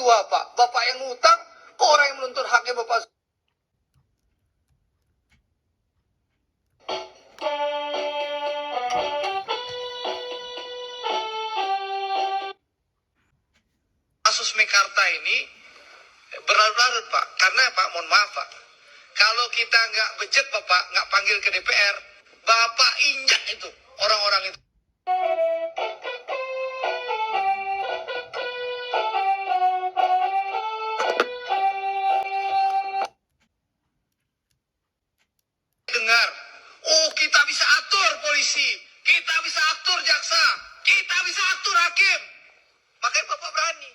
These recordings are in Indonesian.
jiwa, Pak. Bapak yang ngutang, kok orang yang menuntut haknya Bapak? Kasus Mekarta ini berlarut-larut, Pak. Karena, Pak, mohon maaf, Pak. Kalau kita nggak bejek, Bapak, nggak panggil ke DPR, Bapak injak itu, orang-orang itu. Dengar, oh kita bisa atur polisi, kita bisa atur jaksa, kita bisa atur hakim. Makanya Bapak berani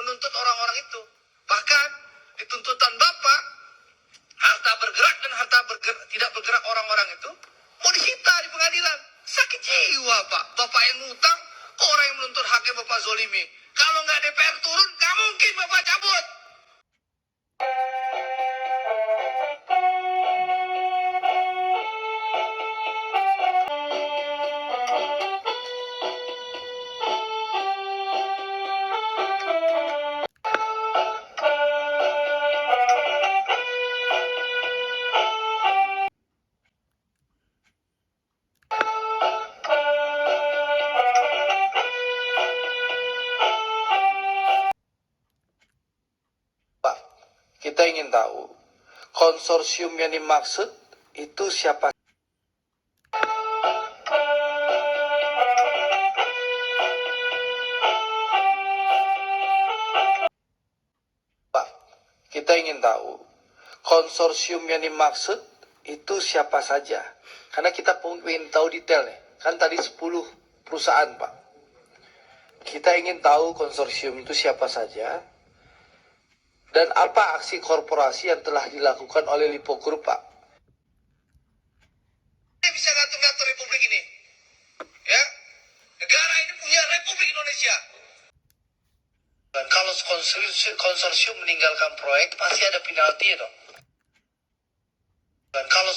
menuntut orang-orang itu. Bahkan di tuntutan Bapak, harta bergerak dan harta tidak bergerak orang-orang itu mau disita di pengadilan. Sakit jiwa, Pak. Bapak yang ngutang, kok orang yang menuntut haknya Bapak zolimi. Kalau nggak DPR turun, nggak mungkin Bapak cabut. Pak, kita ingin tahu konsorsium yang dimaksud itu siapa? Pak, kita ingin tahu konsorsium yang dimaksud itu siapa saja. Karena kita ingin tahu detailnya. Kan tadi 10 perusahaan, Pak. Kita ingin tahu konsorsium itu siapa saja. Dan apa aksi korporasi yang telah dilakukan oleh Lipo Group, Pak? Dia bisa ngatur-ngatur Republik ini. Ya, negara ini punya Republik Indonesia. Dan kalau konsorsium meninggalkan proyek, pasti ada penalti dong. Dan kalau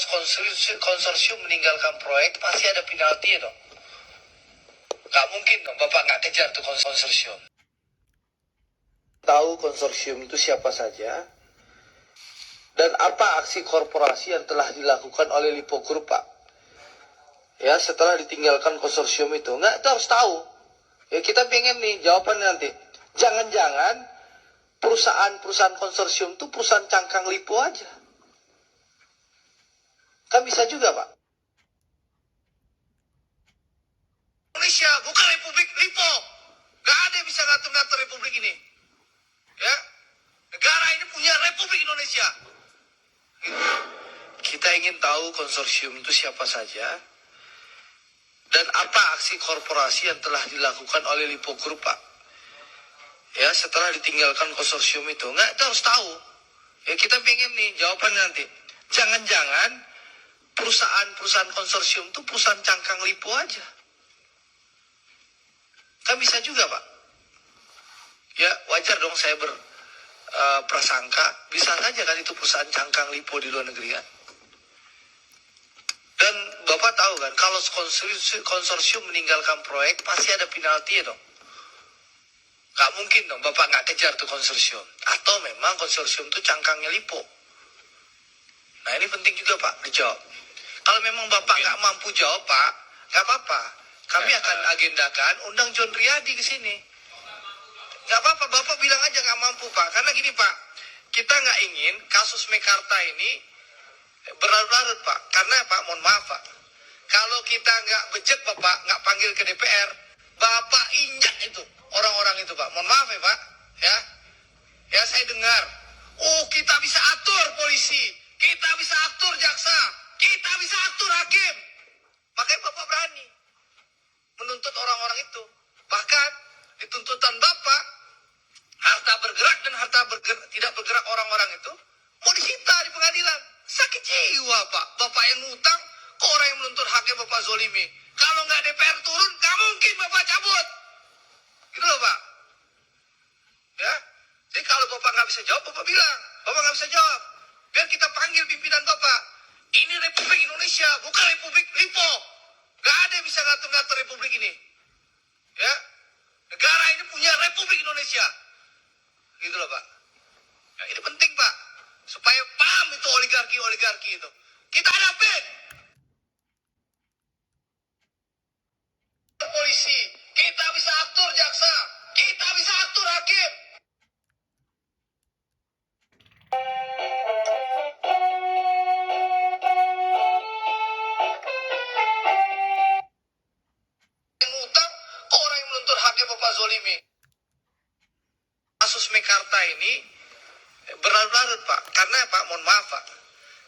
konsorsium meninggalkan proyek, pasti ada penalti dong. Gak mungkin dong, Bapak nggak kejar tuh konsorsium. Tahu konsorsium itu siapa saja. Dan apa aksi korporasi yang telah dilakukan oleh Lipo Group, Pak? Ya, setelah ditinggalkan konsorsium itu. Nggak, itu harus tahu. Ya, kita pengen nih jawabannya nanti. Jangan-jangan perusahaan konsorsium itu perusahaan cangkang Lipo aja. Kan bisa juga, Pak. Indonesia bukan Republik Lipo. Gak ada yang bisa ngatur-ngatur Republik ini. Ya, negara ini punya Republik Indonesia. Kita ingin tahu konsorsium itu siapa saja. Dan apa aksi korporasi yang telah dilakukan oleh Lipo Group, Pak? Ya, setelah ditinggalkan konsorsium itu. Nggak, itu harus tahu. Ya, kita pengen nih jawabannya nanti. Jangan-jangan perusahaan konsorsium itu perusahaan cangkang Lipo aja. Kan bisa juga, Pak. Ya, wajar dong saya berprasangka. Bisa saja kan itu perusahaan cangkang Lipo di luar negeri kan. Dan Bapak tahu kan, kalau konsorsium meninggalkan proyek, pasti ada penalti dong. Gak mungkin dong Bapak nggak kejar tuh konsorsium. Atau memang konsorsium itu cangkangnya Lipo. Nah ini penting juga Pak, dijawab. Kalau memang Bapak nggak mampu jawab Pak, nggak apa-apa. Kami akan agendakan undang John Riyadi ke sini. Nggak apa-apa, Bapak bilang aja nggak mampu Pak. Karena gini Pak, kita nggak ingin kasus Mekarta ini berlarut-larut Pak. Karena Pak, mohon maaf Pak. Kalau kita nggak bejek Bapak, nggak panggil ke DPR, Bapak injak itu orang-orang itu Pak. Mohon maaf ya Pak. Ya saya dengar. Oh kita bisa atur polisi, kita bisa atur jaksa, kita bisa atur hakim. Makanya Bapak berani menuntut orang-orang itu. Bahkan di tuntutan Bapak, harta bergerak dan harta tidak bergerak orang-orang itu mau disita di pengadilan. Sakit jiwa Pak. Bapak yang ngutang, kok orang yang menuntut haknya Bapak zolimi. Kalau nggak DPR turun, nggak mungkin Bapak cabut. Gitu loh Pak. Ya. Jadi kalau Bapak nggak bisa jawab, Bapak bilang. Bapak nggak bisa jawab. Biar kita panggil pimpinan Bapak. Ini Republik Indonesia, bukan Republik Lipo. Nggak ada yang bisa ngatur-ngatur Republik ini. Ya. Negara ini punya Republik Indonesia. Bapak zolimi. Kasus Mekarta ini berlarut-larut Pak. Karena Pak, mohon maaf Pak,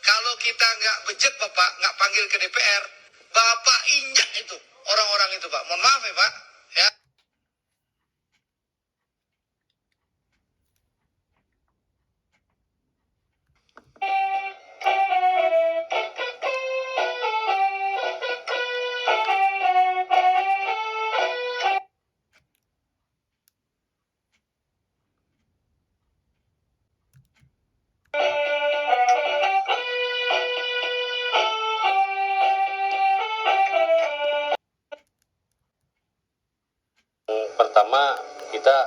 kalau kita nggak bejek Bapak, nggak panggil ke DPR, Bapak injak itu orang-orang itu Pak. Mohon maaf ya Pak. Ya. Pertama, kita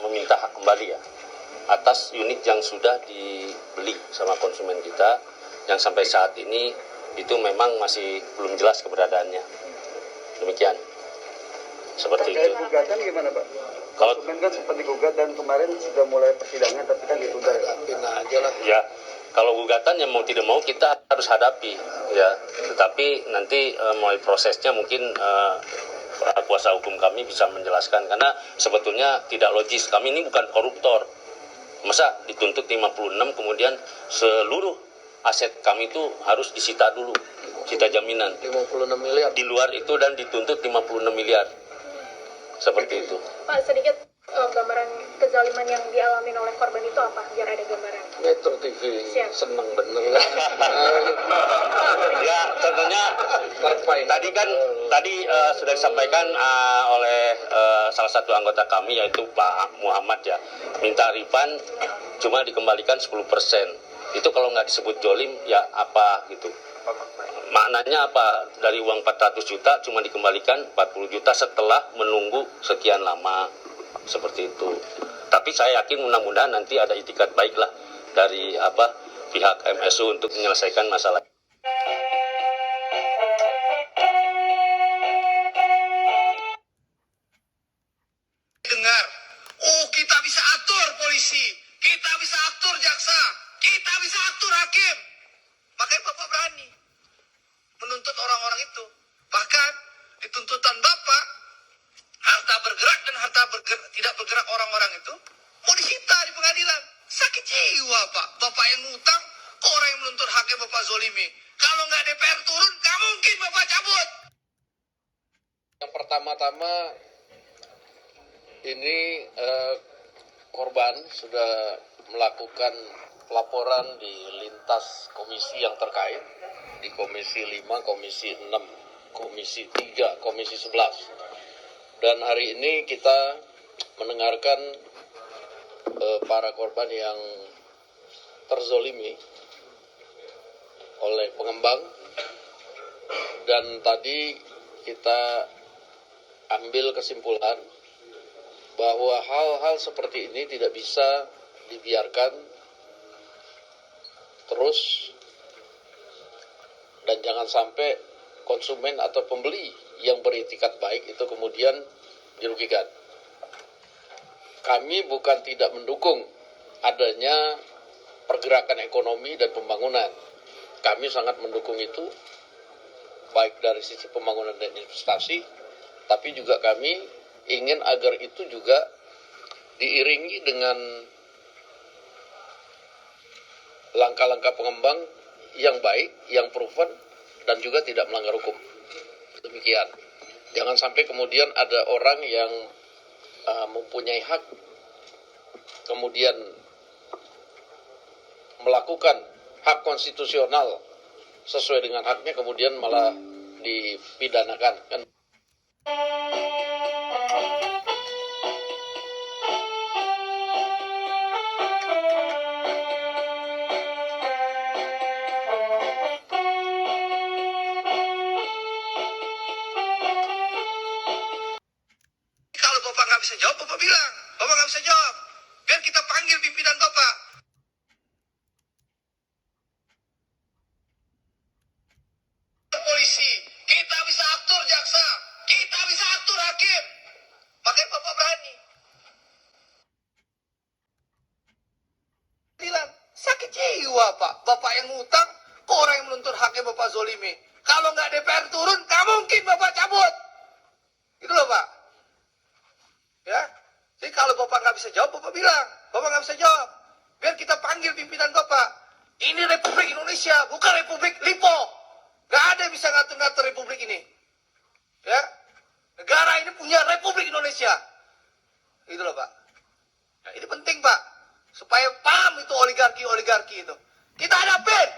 meminta hak kembali ya atas unit yang sudah dibeli sama konsumen kita yang sampai saat ini itu memang masih belum jelas keberadaannya. Demikian. Seperti terkait itu. gugatan gimana Pak? Kalau Konsumen kan sempat digugat dan kemarin sudah mulai persidangan tapi kan ditunda ya. aja lah. ya, kalau gugatan yang mau tidak mau kita harus hadapi ya. Tetapi nanti mulai prosesnya mungkin kuasa hukum kami bisa menjelaskan karena sebetulnya tidak logis. Kami ini bukan koruptor. Masa dituntut 56 kemudian seluruh aset kami itu harus disita dulu, sita jaminan 56 miliar. di luar itu dan dituntut 56 miliar seperti itu. Pak, sedikit gambaran kezaliman yang dialami oleh korban itu apa? Biar ada gambaran. Metro TV Siap. seneng bener. Ya tentunya tadi sudah disampaikan oleh salah satu anggota kami yaitu Pak Muhammad ya, minta refund cuma dikembalikan 10%. Itu kalau nggak disebut jolim ya apa gitu. Maknanya apa? Dari uang 400 juta cuma dikembalikan 40 juta setelah menunggu sekian lama. Seperti itu. Tapi saya yakin mudah-mudahan nanti ada itikat baiklah dari pihak MSU untuk menyelesaikan masalah. Dengar, kita bisa atur polisi, kita bisa atur jaksa, kita bisa atur hakim. Makanya Bapak berani menuntut orang-orang itu. Bahkan di tuntutan Bapak, harta bergerak dan harta tidak bergerak orang-orang itu mau disita di pengadilan. Sakit jiwa Pak. Bapak yang ngutang, kok orang yang menuntut haknya Bapak zolimi. Kalau nggak DPR turun, nggak mungkin Bapak cabut. Yang pertama-tama ini korban sudah melakukan laporan di lintas komisi yang terkait, di Komisi 5, Komisi 6, Komisi 3, Komisi 11. Dan hari ini kita mendengarkan para korban yang terzolimi oleh pengembang, dan tadi kita ambil kesimpulan bahwa hal-hal seperti ini tidak bisa dibiarkan terus, dan jangan sampai konsumen atau pembeli yang beritikat baik itu kemudian dirugikan. Kami bukan tidak mendukung adanya pergerakan ekonomi dan pembangunan. Kami sangat mendukung itu, baik dari sisi pembangunan dan investasi, tapi juga kami ingin agar itu juga diiringi dengan langkah-langkah pengembang yang baik, yang proven, dan juga tidak melanggar hukum. Demikian. Jangan sampai kemudian ada orang yang mempunyai hak, kemudian melakukan hak konstitusional sesuai dengan haknya, kemudian malah dipidanakan. Kan? Kalau Bapak nggak bisa jawab, Bapak bilang. Bapak nggak bisa jawab. Biar kita panggil pimpinan Bapak. Polisi, kita bisa atur jaksa, kita bisa atur hakim. Makanya Bapak berani. Bilang, sakit jiwa Pak. Bapak yang ngutang, kok orang yang menuntut haknya Bapak zolimi. Kalau nggak DPR turun, nggak mungkin Bapak cabut. Gitu loh Pak. Ya. bisa jawab, Bapak bilang. Bapak nggak bisa jawab. Biar kita panggil pimpinan Bapak. Ini Republik Indonesia, bukan Republik Lipo. Nggak ada yang bisa ngatur-ngatur Republik ini. Ya, negara ini punya Republik Indonesia. Gitu loh, Pak. Nah, ini penting, Pak. Supaya paham itu oligarki-oligarki itu. Kita hadapin.